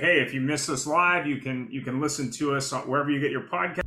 Hey, if you miss us live, you can listen to us wherever you get your podcast.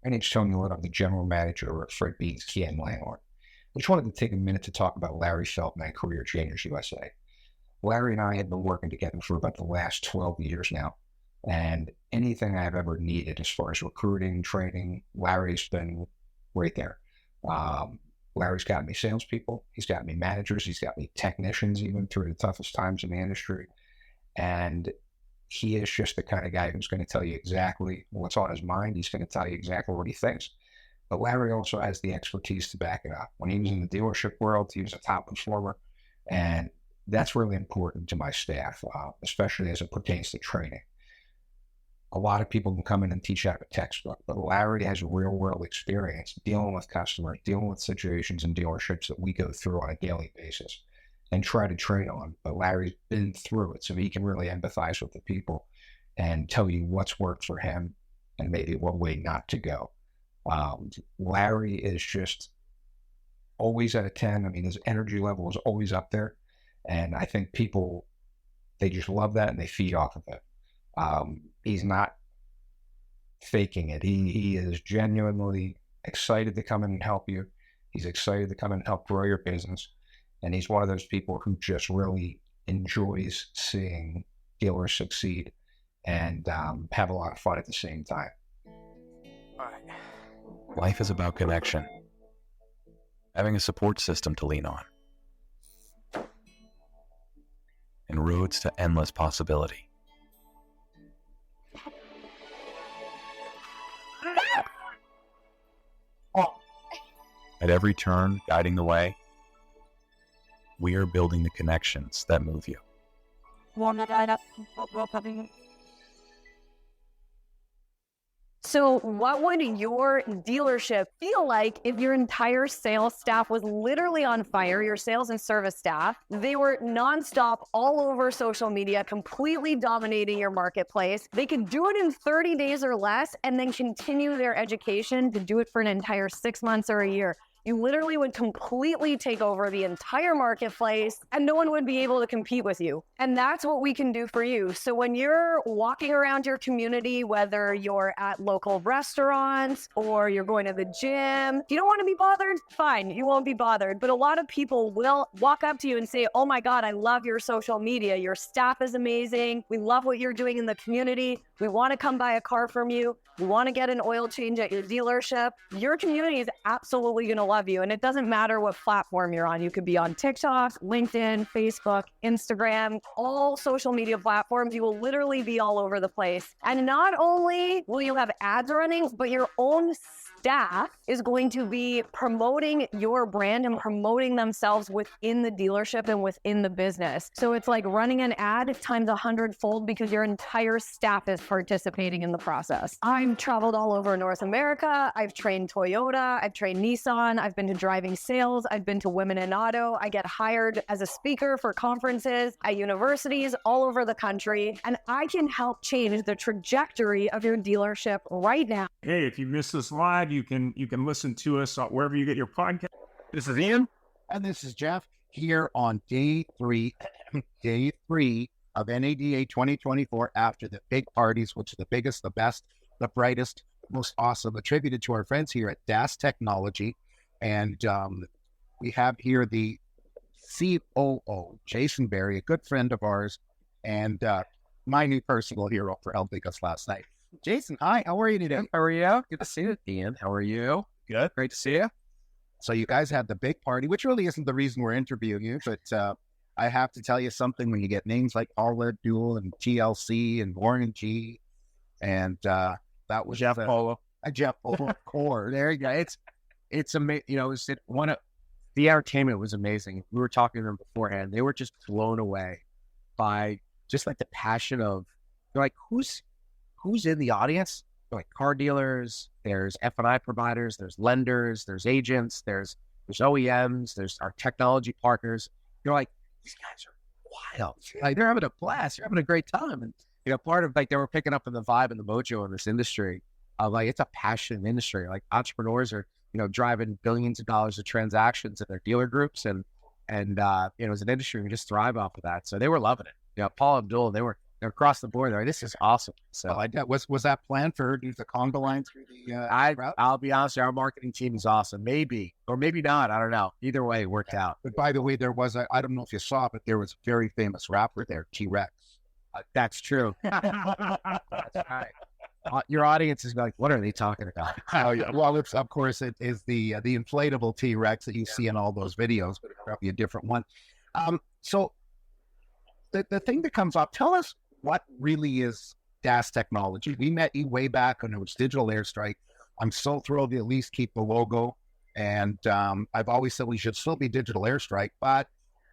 My name's Tony Wood. I'm the general manager at Fred Bean's Kia and Langhorne. I just wanted to take a minute to talk about Larry Feldman and Career Changers USA. Larry and I have been working together for about the last 12 years now, and anything I've ever needed as far as recruiting, training, Larry's been right there. Larry's got me salespeople, he's got me managers, he's got me technicians, even through the toughest times in the industry, and he is just the kind of guy who's going to tell you exactly what's on his mind. He's going to tell you exactly what he thinks. But Larry also has the expertise to back it up. When he was in the dealership world, he was a top performer. And that's really important to my staff, especially as it pertains to training. A lot of people can come in and teach out of a textbook, but Larry has real world experience dealing with customers, dealing with situations in dealerships that we go through on a daily basis and try to train on. But Larry's been through it, so he can really empathize with the people and tell you what's worked for him and maybe what way not to go. Larry is just always at a 10. I mean, his energy level is always up there. And I think people, they just love that and they feed off of it. He's not faking it. He is genuinely excited to come in and help you. He's excited to come in and help grow your business. And he's one of those people who just really enjoys seeing dealers succeed and have a lot of fun at the same time. Life is about connection. Having a support system to lean on. And roads to endless possibility. At every turn, guiding the way, we are building the connections that move you. So what would your dealership feel like if your entire sales staff was literally on fire, your sales and service staff? They were nonstop all over social media, completely dominating your marketplace. They could do it in 30 days or less and then continue their education to do it for an entire 6 months or a year. You literally would completely take over the entire marketplace and no one would be able to compete with you. And that's what we can do for you. So when you're walking around your community, whether you're at local restaurants or you're going to the gym, if you don't want to be bothered, fine, you won't be bothered. But a lot of people will walk up to you and say, oh my God, I love your social media. Your staff is amazing. We love what you're doing in the community. We want to come buy a car from you. We want to get an oil change at your dealership. Your community is absolutely going to love you. And it doesn't matter what platform you're on. You could be on TikTok, LinkedIn, Facebook, Instagram, all social media platforms. You will literally be all over the place. And not only will you have ads running, but your own staff is going to be promoting your brand and promoting themselves within the dealership and within the business. So it's like running an ad times 100-fold because your entire staff is participating in the process. I've traveled all over North America. I've trained Toyota. I've trained Nissan. I've been to driving sales. I've been to Women in Auto. I get hired as a speaker for conferences at universities all over the country. And I can help change the trajectory of your dealership right now. Hey, if you missed this live, you can listen to us wherever you get your podcast. This is Ian. And this is Jeff here on day three of NADA 2024 after the big parties, which are the biggest, the best, the brightest, most awesome, attributed to our friends here at DAS Technology. And we have here the COO, Jason Barrie, a good friend of ours, and my new personal hero for helping us last night. Jason, hi, how are you today? How are you? Good to see you, Ian. How are you? Good. Great to see you. So you guys had the big party, which really isn't the reason we're interviewing you, but I have to tell you something when you get names like Paula Duel and TLC and Warren G, and that was Jeff Polo. Jeff Polo core. There you go. It's amazing. You know, one of the entertainment was amazing. We were talking to them beforehand. They were just blown away by just like the passion of. They're like, who's in the audience? They're like car dealers. There's F&I providers. There's lenders. There's agents. There's OEMs. There's our technology partners. You're like, these guys are wild. Like they're having a blast. They're having a great time. And you know, part of like they were picking up on the vibe and the mojo in this industry. Like it's a passionate industry. Like entrepreneurs are, you know, driving billions of dollars of transactions in their dealer groups, and you know, as an industry, we just thrive off of that. So they were loving it. You know, Paul Abdul, they're across the board. They're like, this is awesome. So was that planned for her to use the conga line through the route? I'll be honest, our marketing team is awesome. Maybe or maybe not. I don't know. Either way, it worked out. But by the way, there was I don't know if you saw, but there was a very famous rapper there, T-Rex. That's true. That's right. Your audience is like, what are they talking about? Oh, yeah. Well, of course, it is the inflatable T-Rex that you see in all those videos, but it's probably a different one. So the thing that comes up, tell us what really is DAS Technology. We met you way back when it was Digital Airstrike. I'm so thrilled to at least keep the logo. And I've always said we should still be Digital Airstrike, but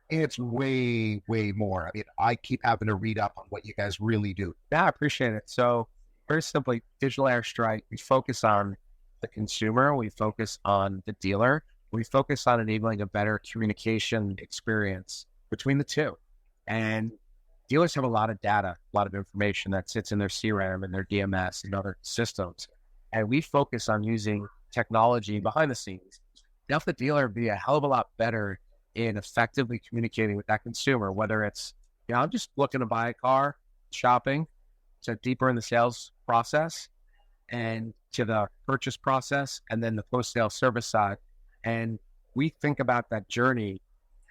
it's way, way more. I mean, I keep having to read up on what you guys really do. Yeah, I appreciate it. So very simply, Digital Airstrike, we focus on the consumer. We focus on the dealer. We focus on enabling a better communication experience between the two. And dealers have a lot of data, a lot of information that sits in their CRM and their DMS and other systems. And we focus on using technology behind the scenes to help the dealer be a hell of a lot better in effectively communicating with that consumer, whether it's, you know, I'm just looking to buy a car, shopping, so deeper in the sales process and to the purchase process, and then the post-sale service side. And we think about that journey.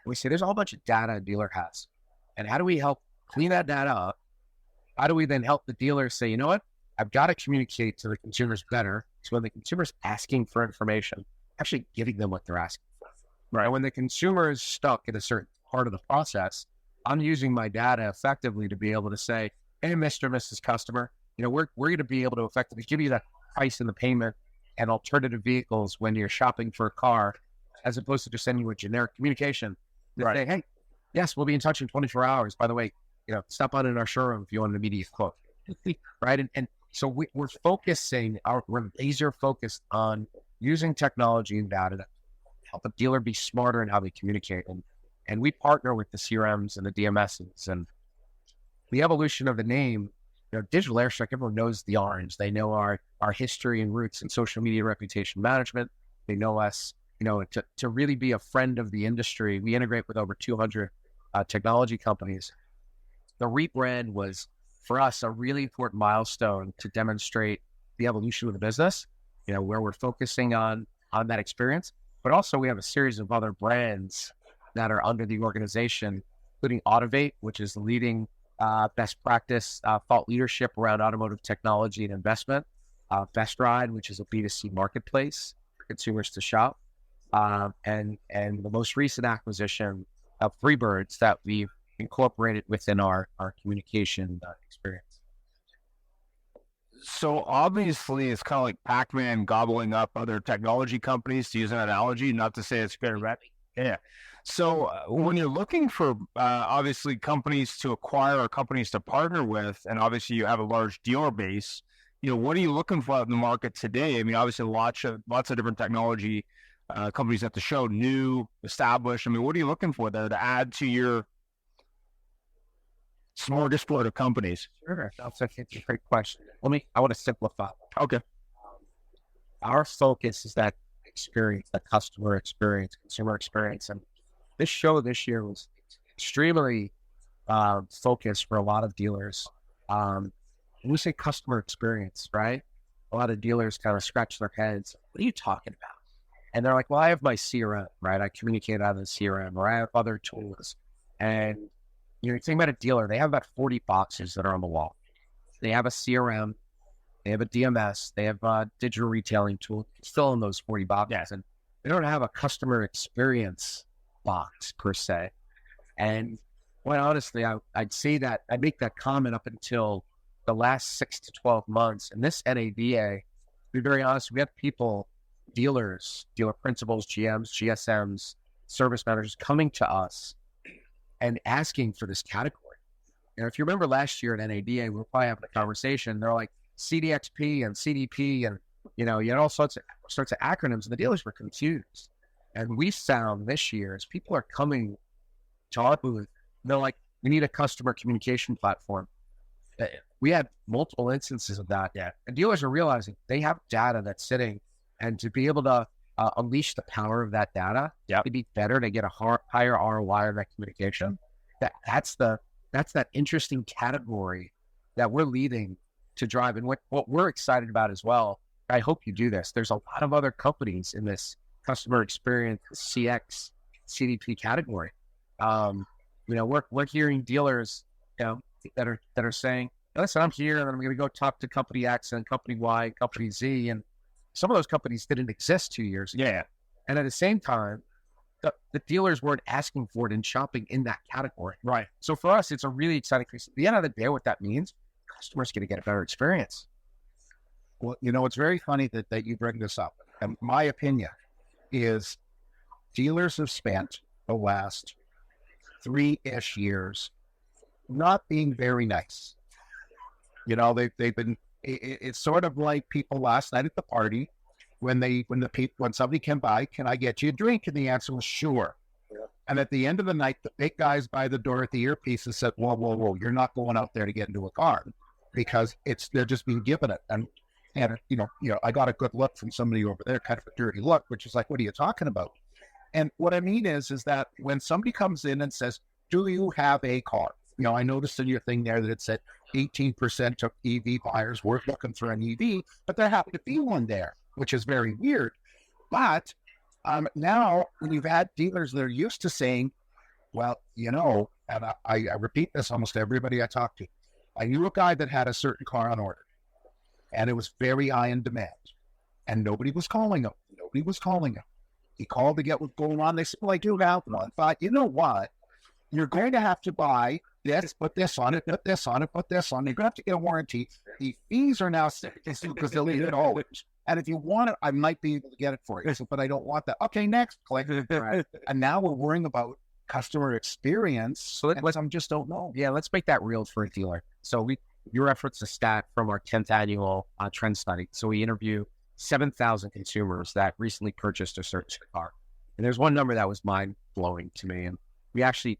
We say there's a whole bunch of data a dealer has. And how do we help clean that data up? How do we then help the dealer say, you know what, I've got to communicate to the consumers better. So when the consumer's asking for information, actually giving them what they're asking for. Right. And when the consumer is stuck in a certain part of the process, I'm using my data effectively to be able to say, hey, Mr. and Mrs. Customer, you know, we're going to be able to effectively give you that price and the payment and alternative vehicles when you're shopping for a car, as opposed to just sending you a generic communication. Right. Say, hey, yes, we'll be in touch in 24 hours. By the way, you know, stop on in our showroom if you want an immediate quote. Right. And so we're focusing, we're laser focused on using technology and data to help a dealer be smarter in how they communicate. And we partner with the CRMs and the DMSs, and the evolution of the name, you know, Digital Airstrike, everyone knows the orange. They know our history and roots in social media reputation management. They know us, you know, to really be a friend of the industry. We integrate with over 200 technology companies. The rebrand was, for us, a really important milestone to demonstrate the evolution of the business, you know, where we're focusing on that experience. But also we have a series of other brands that are under the organization, including Autovate, which is the leading best practice thought leadership around automotive technology and investment. Best Ride, which is a B2C marketplace for consumers to shop. And the most recent acquisition of Freebirds that we've incorporated within our communication experience. So obviously it's kind of like Pac-Man gobbling up other technology companies, to use an analogy, not to say it's good or bad. Yeah. So when you're looking for obviously companies to acquire or companies to partner with, and obviously you have a large dealer base, you know, what are you looking for in the market today? I mean, obviously lots of different technology companies at the show, new, established? I mean, what are you looking for there to add to your smorgasbord of companies? Sure, that's a great question. I want to simplify. Okay. Our focus is that experience, that customer experience, consumer experience. And this show this year was extremely focused for a lot of dealers. When we say customer experience, right? A lot of dealers kind of scratch their heads. What are you talking about? And they're like, well, I have my CRM, right? I communicate out of the CRM, or I have other tools. And you think about a dealer, they have about 40 boxes that are on the wall. They have a CRM, they have a DMS, they have a digital retailing tool, still in those 40 boxes. Yeah. And they don't have a customer experience box per se. And quite honestly, I'd say that, I make that comment up until the last 6 to 12 months. And this NADA, to be very honest, we have people, dealers, dealer principals, GMs, GSMs, service managers coming to us and asking for this category. And if you remember last year at NADA, we were probably having a conversation. They're like CDXP and CDP and, you had all sorts of acronyms, and the dealers were confused. And we found this year, as people are coming to our booth, they're like, we need a customer communication platform. We had multiple instances of that. Yeah. And dealers are realizing they have data that's sitting, and to be able to unleash the power of that data, it'd be better to get a higher ROI on that communication. That's that interesting category that we're leading to drive. And what we're excited about as well, I hope you do this. There's a lot of other companies in this customer experience, CX, CDP category. We're hearing dealers, that are saying, listen, I'm here and I'm going to go talk to company X and company Y, company Z. And some of those companies didn't exist 2 years ago. Yeah. And at the same time, the dealers weren't asking for it and shopping in that category. Right. So for us, it's a really exciting piece. At the end of the day, what that means, customers going to get a better experience. Well, it's very funny that you bring this up. And my opinion is dealers have spent the last 3-ish years not being very nice. They've been, it's sort of like people last night at the party when somebody came by, can I get you a drink? And the answer was sure. Yeah. And at the end of the night, the big guys by the door at the earpieces said, whoa, you're not going out there to get into a car, because they're just being given it. And I got a good look from somebody over there, kind of a dirty look, which is like, what are you talking about? And what I mean is that when somebody comes in and says, do you have a car? I noticed in your thing there that it said 18% of EV buyers were looking for an EV, but there happened to be one there, which is very weird. But now when you've had dealers that are used to saying, well, and I repeat this almost to everybody I talk to, I knew a guy that had a certain car on order, and it was very high in demand, and nobody was calling him. He called to get what's going on. They said, well, I do have one, but you know what? You're going to have to buy this, put this on it, put this on it, put this on it. You're going to have to get a warranty. The fees are now because they'll leave it all. And if you want it, I might be able to get it for you. But I don't want that. Okay, next, click. Right. And now we're worrying about customer experience. So some just don't know. Yeah, let's make that real for a dealer. So you referenced a stat from our 10th annual trend study. So we interview 7,000 consumers that recently purchased or searched a car. And there's one number that was mind-blowing to me. And we actually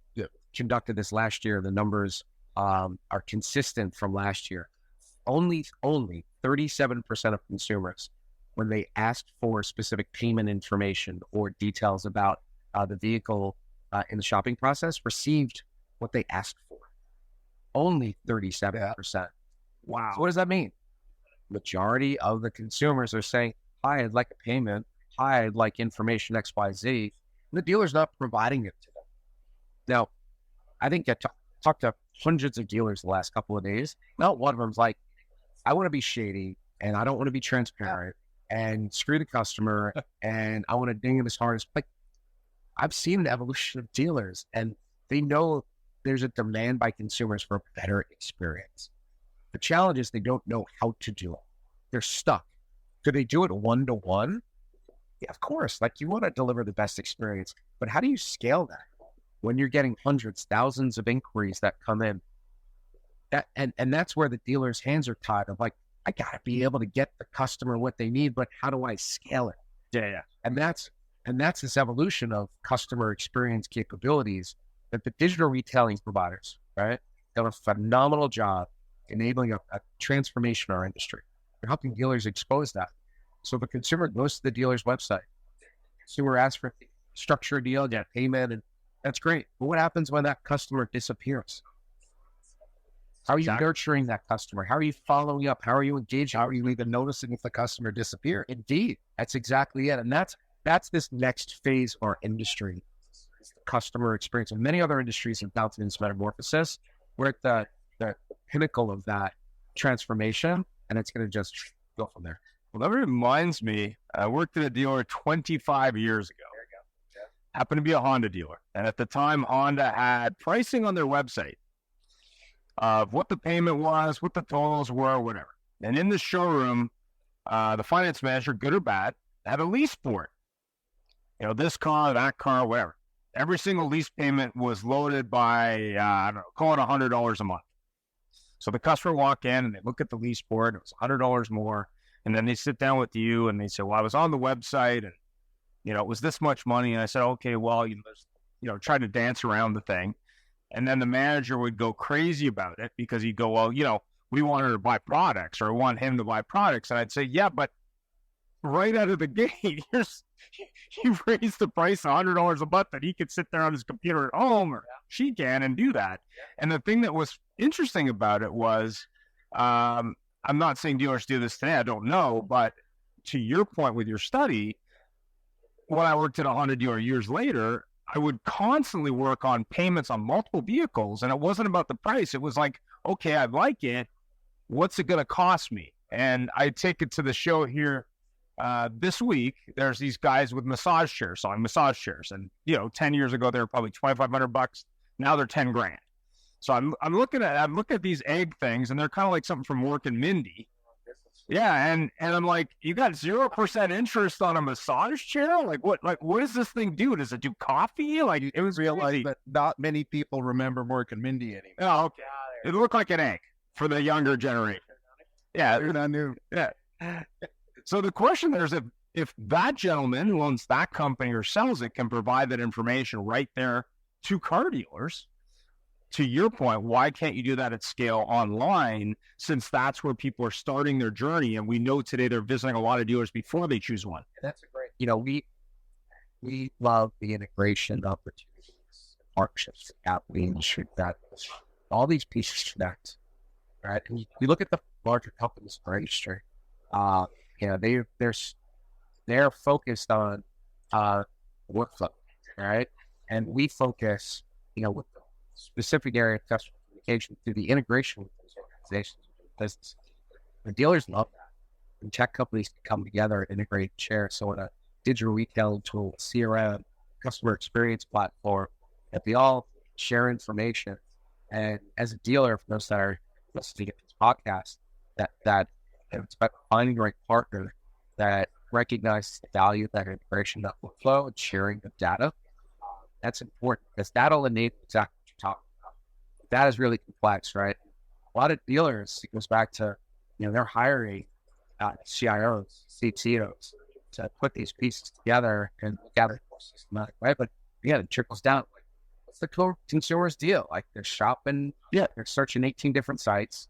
conducted this last year. The numbers are consistent from last year. Only 37% of consumers, when they asked for specific payment information or details about the vehicle in the shopping process, received what they asked for. Only 37%. Wow. So what does that mean? Majority of the consumers are saying, hi, I'd like a payment. Hi, I'd like information XYZ. And the dealer's not providing it to them. Now, I think I talked to hundreds of dealers the last couple of days. Not one of them's like, I want to be shady and I don't want to be transparent and screw the customer and I want to ding him as hard as, like, I've seen the evolution of dealers and they know there's a demand by consumers for a better experience. The challenge is they don't know how to do it. They're stuck. Could they do it one-to-one? Yeah, of course. Like, you want to deliver the best experience, but how do you scale that when you're getting hundreds, thousands of inquiries that come in? And that's where the dealer's hands are tied of like, I got to be able to get the customer what they need, but how do I scale it? Yeah. And And that's this evolution of customer experience capabilities that the digital retailing providers, right, done a phenomenal job enabling a transformation in our industry. They're helping dealers expose that. So the consumer goes to the dealer's website, consumer asks for structure a deal, get payment, and that's great. But what happens when that customer disappears? How are you nurturing that customer? How are you following up? How are you engaging? How are you even noticing if the customer disappeared? Indeed, that's exactly it. And that's this next phase of our industry, it's the customer experience. And many other industries have gone through this metamorphosis. We're at the pinnacle of that transformation, and it's going to just go from there. Well, that reminds me, I worked at a dealer 25 years ago. Happened to be a Honda dealer. And at the time, Honda had pricing on their website of what the payment was, what the totals were, whatever. And in the showroom, the finance manager, good or bad, had a lease for it. You know, this car, that car, whatever. Every single lease payment was loaded by, I don't know, call it $100 a month. So the customer walk in and they look at the lease board, it was $100 more. And then they sit down with you and they say, well, I was on the website and, you know, it was this much money. And I said, okay, well, try to dance around the thing. And then the manager would go crazy about it because he'd go, well, we want her to buy products or want him to buy products. And I'd say, yeah, but right out of the gate, you raised the price $100 a month that he could sit there on his computer at home or she can and do that. And the thing that was interesting about it was, I'm not saying dealers do this today, I don't know, but to your point with your study, when I worked at a Honda dealer years later, I would constantly work on payments on multiple vehicles, and it wasn't about the price. It was like, okay, I like it. What's it going to cost me? And I take it to the show here this week. There's these guys with massage chairs, selling massage chairs, and 10 years ago they were probably $2,500. Now they're $10,000. So I'm looking at these egg things, and they're kind of like something from Mork and Mindy. Yeah, and I'm like, you got 0% interest on a massage chair? Like what does this thing do? Does it do coffee? Like it was realized that not many people remember Mork and Mindy anymore. Oh, okay. It looked like an egg for the younger generation. Yeah, they're not new. Yeah. So the question there is if that gentleman who owns that company or sells it can provide that information right there to car dealers. To your point, why can't you do that at scale online, since that's where people are starting their journey? And we know today they're visiting a lot of dealers before they choose one. That's a great, we love the integration opportunities, partnerships, that all these pieces connect, right? And we look at the larger companies in our industry, they're focused on workflow, right? And we focus, with the specific area of customer communication through the integration with those organizations and businesses. The dealers love that. And tech companies can come together and integrate and share. So in a digital retailing tool, CRM, customer experience platform, that they all share information. And as a dealer, for those that are listening to this podcast, that it's about finding the right partner that recognizes the value of that integration, that workflow, and sharing the data. That's important because that'll enable exactly what you're talking about. That is really complex, right? A lot of dealers, it goes back to, they're hiring CIOs, CTOs to put these pieces together and gather more systematic, right? But again, it trickles down. Like, what's the consumer's deal? Like they're shopping, they're searching 18 different sites,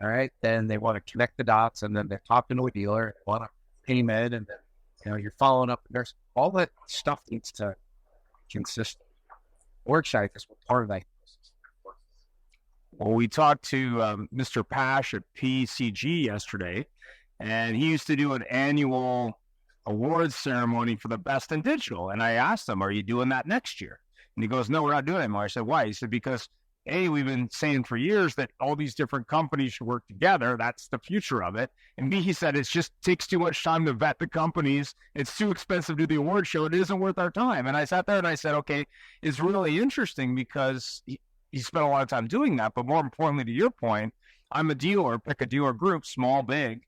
all right? Then they want to connect the dots, and then they're talking to a dealer, they want a payment, and then, you're following up. There's all that stuff needs to consistent. Workshop is part of that. Well, we talked to Mr. Pash at PCG yesterday, and he used to do an annual awards ceremony for the best in digital. And I asked him, are you doing that next year? And he goes, no, we're not doing it anymore. I said, why? He said, because A, we've been saying for years that all these different companies should work together. That's the future of it. And B, he said, it just takes too much time to vet the companies. It's too expensive to do the award show. It isn't worth our time. And I sat there and I said, okay, it's really interesting because he spent a lot of time doing that. But more importantly, to your point, I'm a dealer, pick a dealer group, small, big.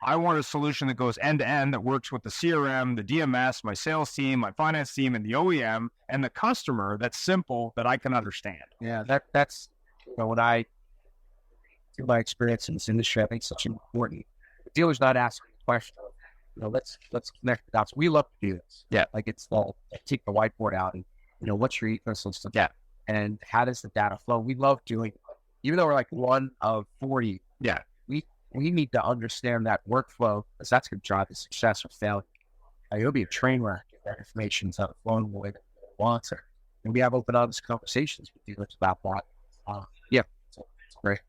I want a solution that goes end to end, that works with the CRM, the DMS, my sales team, my finance team, and the OEM, and the customer. That's simple, that I can understand. Yeah, that's when I, through my experience in this industry, I think it's such important. The dealer's not asking the question, let's connect the dots. We love to do this. Yeah. Like it's all take the whiteboard out and what's your ecosystem? Yeah. And how does the data flow? We love doing it. Even though we're like one of 40. Yeah. We need to understand that workflow because that's going to drive the success or failure. It'll be a train wreck if that information's not flowing the way that we want it. And we have open, honest conversations with dealers about that. So it's great.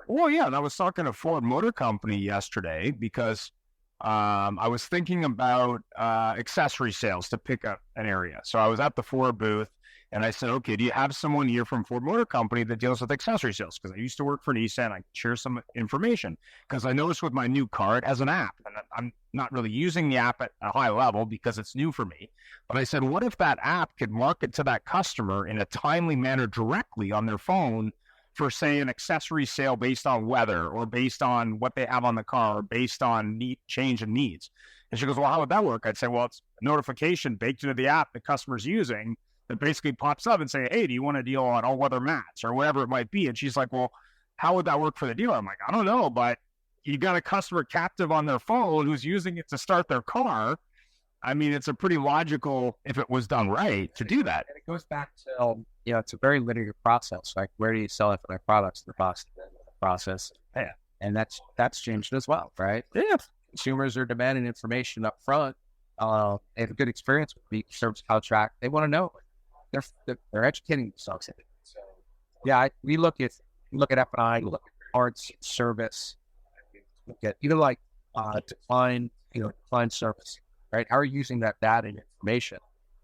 Well, yeah, and I was talking to Ford Motor Company yesterday because I was thinking about accessory sales to pick up an area. So I was at the Ford booth and I said, okay, do you have someone here from Ford Motor Company that deals with accessory sales? Because I used to work for Nissan. I can share some information because I noticed with my new car, it has an app. And I'm not really using the app at a high level because it's new for me. But I said, what if that app could market to that customer in a timely manner directly on their phone for, say, an accessory sale based on weather or based on what they have on the car or based on change in needs? And she goes, well, how would that work? I'd say, well, it's a notification baked into the app the customer's using that basically pops up and say, hey, do you want a deal on all-weather mats or whatever it might be? And she's like, well, how would that work for the dealer? I'm like, I don't know, but you got a customer captive on their phone who's using it to start their car. I mean, it's a pretty logical, if it was done right, to do that. And it goes back to, it's a very linear process. Like, where do you sell it for my products? The process. Yeah. And that's changed as well, right? Yeah. Consumers are demanding information up front. They have a good experience with the service contract. They want to know. They're educating themselves. So, yeah, we look at F&I, look at parts, service, look at even like decline service, right? How are you using that data and information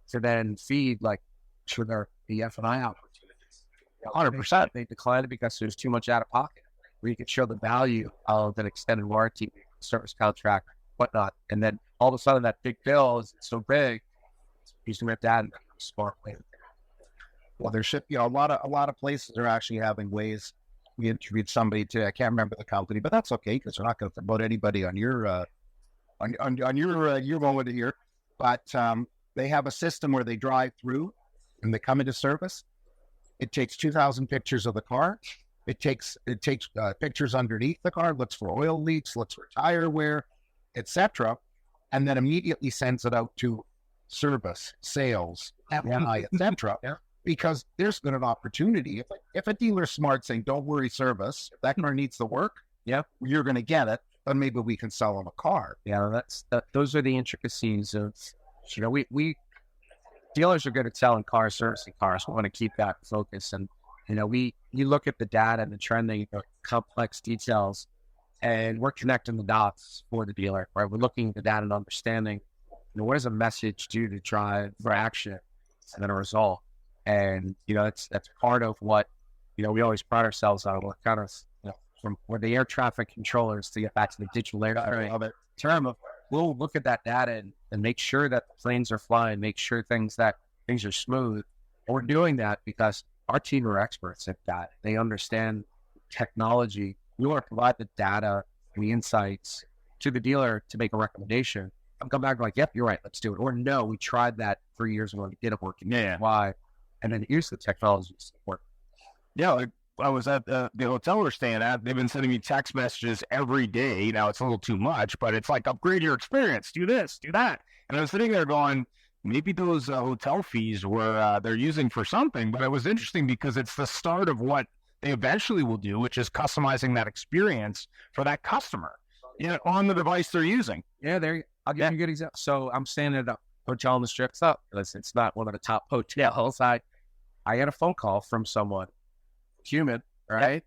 to then feed to the F&I opportunities? 100%. They decline it because there's too much out of pocket. Where you can show the value of an extended warranty, service contract, whatnot, and then all of a sudden that big bill is so big, using that data in a smart way. Well, there should be a lot of places are actually having ways. We interviewed somebody too. I can't remember the company, but that's okay because we're not going to promote anybody on your your moment here. But they have a system where they drive through and they come into service. It takes 2,000 pictures of the car. It takes pictures underneath the car, looks for oil leaks, looks for tire wear, etc., and then immediately sends it out to service, sales, F&I, etc. Yeah. Because there's been an opportunity. If a dealer's smart saying, don't worry, service, if that car needs the work, you're going to get it, but maybe we can sell them a car. Yeah, those are the intricacies of, we dealers are good at selling cars, servicing cars. We want to keep that focus. And, you look at the data and the trending, complex details, and we're connecting the dots for the dealer, right? We're looking at the data and understanding, what does a message do to drive for action and then a result? And, that's part of what, we always pride ourselves on. We're kind of, from we're the air traffic controllers to get back to the digital air traffic term of, we'll look at that data and make sure that the planes are flying, make sure things are smooth. And we're doing that because our team are experts at that. They understand technology. We want to provide the data and the insights to the dealer to make a recommendation. I'm coming back like, yep, you're right, let's do it. Or no, we tried that 3 years ago and it didn't work. Why? And then use the technology to support. Yeah, like I was at the hotel we're staying at. They've been sending me text messages every day. Now it's a little too much, but it's like, upgrade your experience, do this, do that. And I was sitting there going, maybe those hotel fees were they're using for something. But it was interesting because it's the start of what they eventually will do, which is customizing that experience for that customer, on the device they're using. Yeah, I'll give you a good example. So I'm staying at a hotel on the strip. It's not one of the top hotels. I had a phone call from someone, human, right?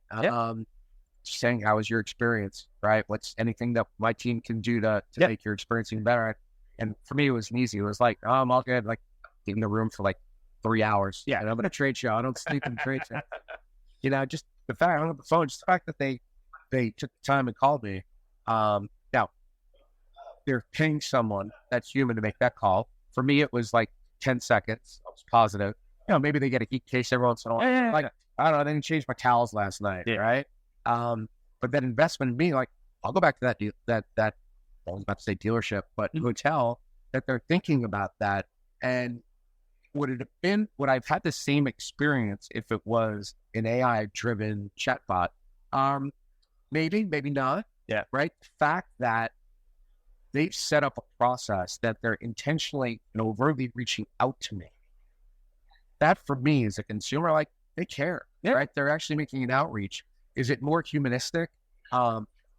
Saying, how was your experience, right? What's anything that my team can do to make your experience even better? And for me, it was easy. It was like, oh, I'm all good. Like, in the room for 3 hours. Yeah, and I'm in a trade show. I don't sleep in the trade show. Just the fact I hung up the phone, just the fact that they took the time and called me. Now, they're paying someone that's human to make that call. For me, it was 10 seconds. I was positive. Maybe they get a heat case every once in a while. I don't know, I didn't change my towels last night, right? But that investment in me, I'll go back to that I was about to say dealership, but hotel, that they're thinking about that. And would I've had the same experience if it was an AI-driven chatbot? Maybe not. Yeah. Right? The fact that they've set up a process that they're intentionally and overtly reaching out to me. That for me as a consumer, like they care, right? They're actually making an outreach. Is it more humanistic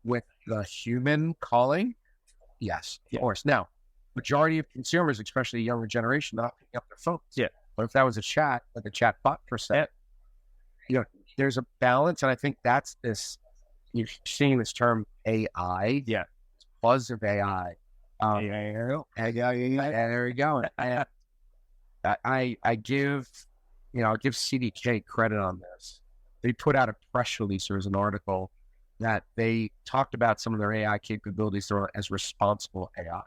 with the human calling? Yes, of course. Now, majority of consumers, especially younger generation, not picking up their phones. Yeah. But if that was a chat, like a chat bot per se, there's a balance. And I think that's this, you're seeing this term AI. Yeah. Buzz of AI. There you go. I give CDK credit on this. They put out a press release or as an article that they talked about some of their AI capabilities as responsible AI.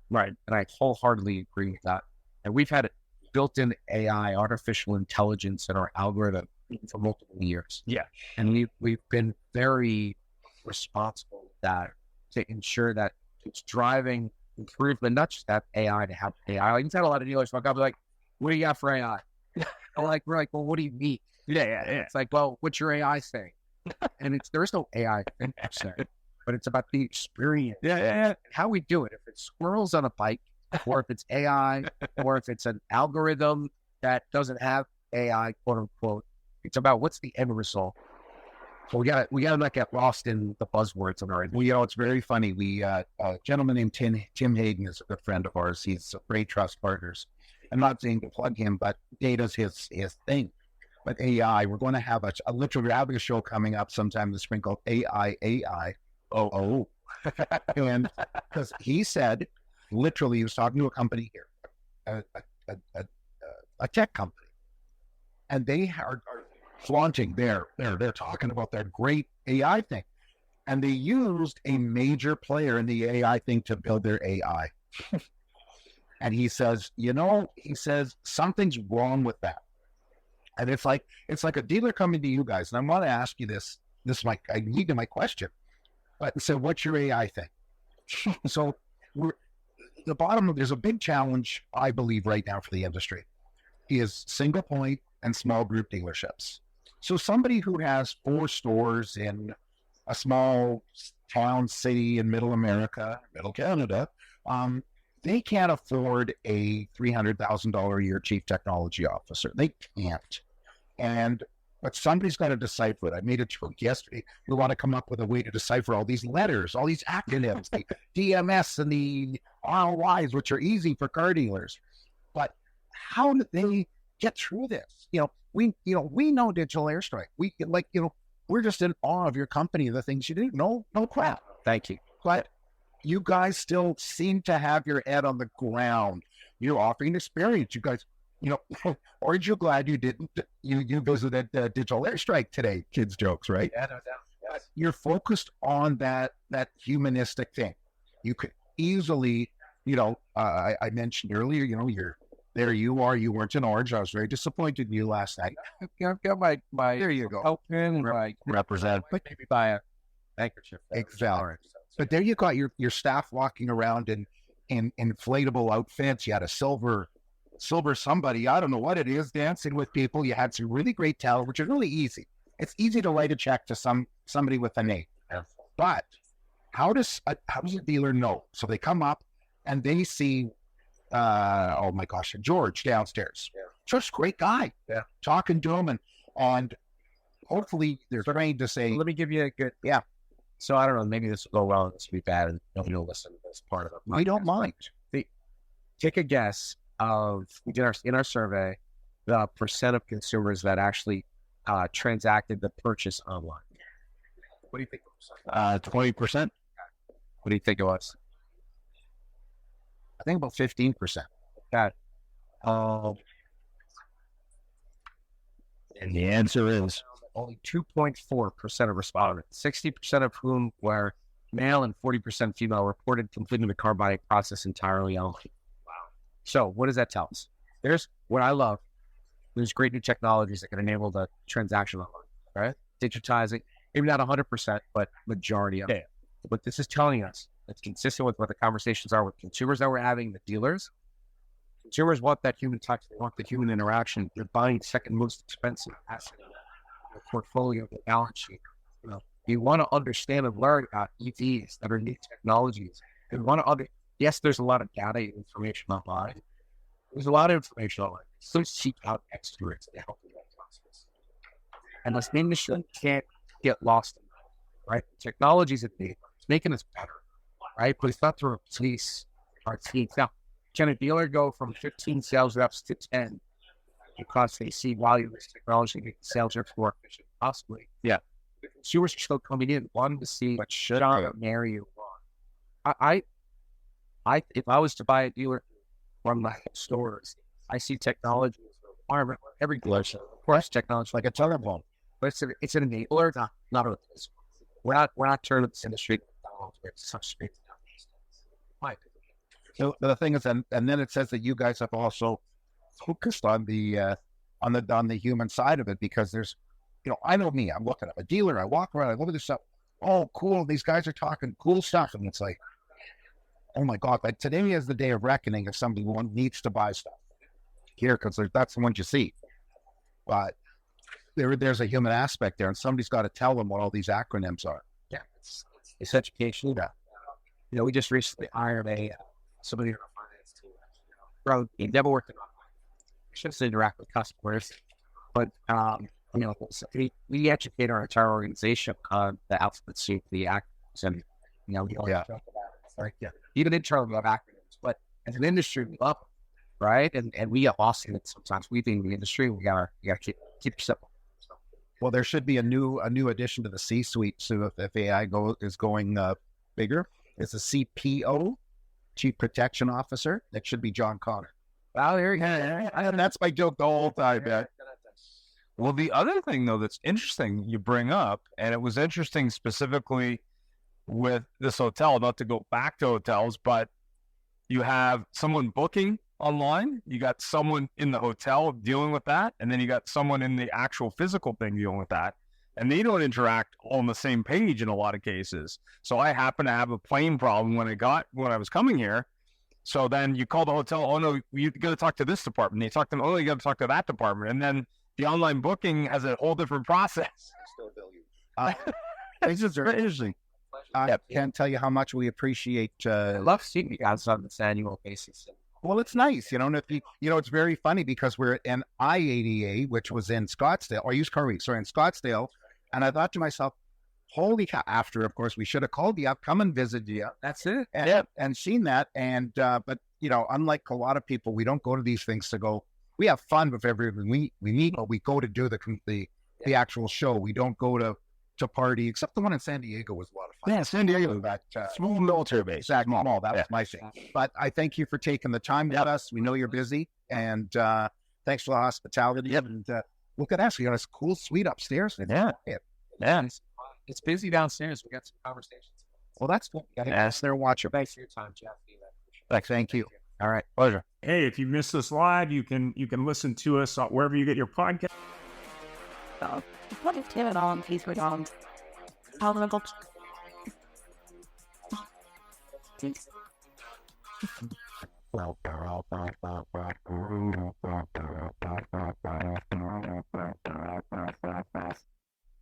Right. And I wholeheartedly agree with that. And we've had built-in AI, artificial intelligence in our algorithm for multiple years. Yeah. And we've been very responsible with that to ensure that it's driving improvement, not just that AI to have AI. Like, you've had a lot of dealers walk up like, what do you got for AI? We're like, well, what do you mean? Yeah. It's like, well, what's your AI saying? And there's no AI thing per se, but it's about the experience. Yeah. How we do it. If it's squirrels on a bike, or if it's AI, or if it's an algorithm that doesn't have AI, quote unquote, it's about what's the end result. So we gotta not get lost in the buzzwords of our. Well, it's very funny. We a gentleman named Tim Hayden is a good friend of ours. He's a great trust partners. I'm not saying to plug him, but data's his thing. But AI, we're going to have we're having a show coming up sometime this spring called AI. Oh. And because he said, literally, he was talking to a company here, a tech company, and they are flaunting they're talking about their great AI thing. And they used a major player in the AI thing to build their AI. And he says, something's wrong with that. And it's like a dealer coming to you guys. And I want to ask you this is my question. But so what's your AI thing? So there's a big challenge, I believe, right now for the industry is single point and small group dealerships. So somebody who has 4 stores in a small town city in middle America, middle Canada, they can't afford a $300,000 a year chief technology officer. They can't. But somebody's got to decipher it. I made a joke yesterday. We want to come up with a way to decipher all these letters, all these acronyms, the DMS and the ROIs, which are easy for car dealers. But how do they get through this? We know digital airstrike. We're just in awe of your company, the things you do. No crap. Thank you. But you guys still seem to have your head on the ground. You're offering experience. You guys, aren't you glad you didn't, you visited digital airstrike today? Kids jokes, right? Yeah, no doubt. Yes. You're focused on that humanistic thing. You could easily, I mentioned earlier, there you are. You weren't in Orange. I was very disappointed in you last night. I've got my there you go. Open and Represent. But maybe buy a handkerchief. Exactly. But there you got your staff walking around in inflatable outfits. You had a silver somebody, I don't know what it is, dancing with people. You had some really great talent, which is really easy. It's easy to write a check to somebody with a name. Yeah. But how does a dealer know? So they come up and they see, oh my gosh, George downstairs. Yeah. Just great guy. Yeah. Talking to him and hopefully they're trained to say. Let me give you a good. Yeah. So I don't know. Maybe this will go well and this will be bad, and nobody will listen to this part of it. We don't mind. Take a guess of we did in our survey the percent of consumers that actually transacted the purchase online. What do you think? 20%. What do you think it was? I think about 15%. Okay. And the answer is only 2.4% of respondents, 60% of whom were male and 40% female, reported completing the car buying process entirely online. Wow. So what does that tell us? There's what I love. There's great new technologies that can enable the transaction online, right? Digitizing, maybe not 100%, but majority of it. What this is telling us, it's consistent with what the conversations are with consumers that we're having, the dealers. Consumers want that human touch. They want the human interaction. They're buying second most expensive asset in the portfolio, the balance sheet. You want to understand and learn about EVs that are new technologies And one other, yes, there's a lot of data and information online. There's a lot of information online. So seek out experts to help you with that process. And this industry can't get lost in that, right? Technology is it's making us better, right? But it's not to replace our teams. Now, can a dealer go from 15 sales reps to 10 because they see value in this technology, make the sales reps more efficient? Possibly. Yeah. The consumers are still coming in, wanting to see what John or Mary you want. If I was to buy a dealer from the stores, I see technology as a requirement for every dealership. Of course, technology like a telephone, but it's an enabler, not a replacement. We're not turning this industry to such space. So the thing is, and then it says that you guys have also focused on the human side of it, because there's, I know me, I'm looking at a dealer, I walk around, I look at this stuff. Oh, cool! These guys are talking cool stuff, and it's like, oh my God! Like today is the day of reckoning if somebody needs to buy stuff here, because that's the ones you see. But there's a human aspect there, and somebody's got to tell them what all these acronyms are. Yeah, it's education. Yeah. We just recently hired somebody in our finance team. Bro, he never worked in just interact with customers, but we educate our entire organization on the alphabet soup, the acronyms, and we always talk about it. It's like, even internally we have acronyms, but as an industry we love them, right? And we get lost in it sometimes. We think in the industry we gotta keep it simple. So. Well, there should be a new addition to the C-suite. So if AI is going bigger, it's a CPO, Chief Protection Officer. That should be John Connor. Well, there you go. And that's my joke the whole time, man. Well, the other thing, though, that's interesting you bring up, and it was interesting specifically with this hotel, not to go back to hotels, but you have someone booking online, you got someone in the hotel dealing with that, and then you got someone in the actual physical thing dealing with that. And they don't interact all on the same page in a lot of cases. So I happen to have a plane problem when I was coming here. So then you call the hotel, oh no, you got to talk to this department. You talk to them, oh, you got to talk to that department. And then the online booking has a whole different process. This is very interesting. I can't tell you how much we appreciate. I love seeing you guys on this annual basis. Well, it's nice, and if it's very funny because we're in I-80A, which was in Scottsdale, or used car week, sorry, in Scottsdale, and I thought to myself, holy cow! After, of course, we should have called you up, come and visit you. That's it. And seen that, and but unlike a lot of people, we don't go to these things to go. We have fun with everyone we meet, but we go to do the actual show. We don't go to party, except the one in San Diego was a lot of fun. Yeah, San Diego, that small military base. Exactly, small. That was my thing. But I thank you for taking the time with us. We know you're busy, and thanks for the hospitality. And look at us, we got a cool suite upstairs. Yeah. It's busy downstairs. We got some conversations. Well, that's cool. Yes, there, watch it. Thanks for your time, Jeff. Thank you. All right, pleasure. Hey, if you missed us live, you can listen to us wherever you get your podcast. What is it on? He's with on. How do I go?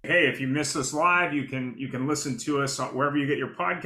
Hey, if you missed us live, you can listen to us wherever you get your podcast.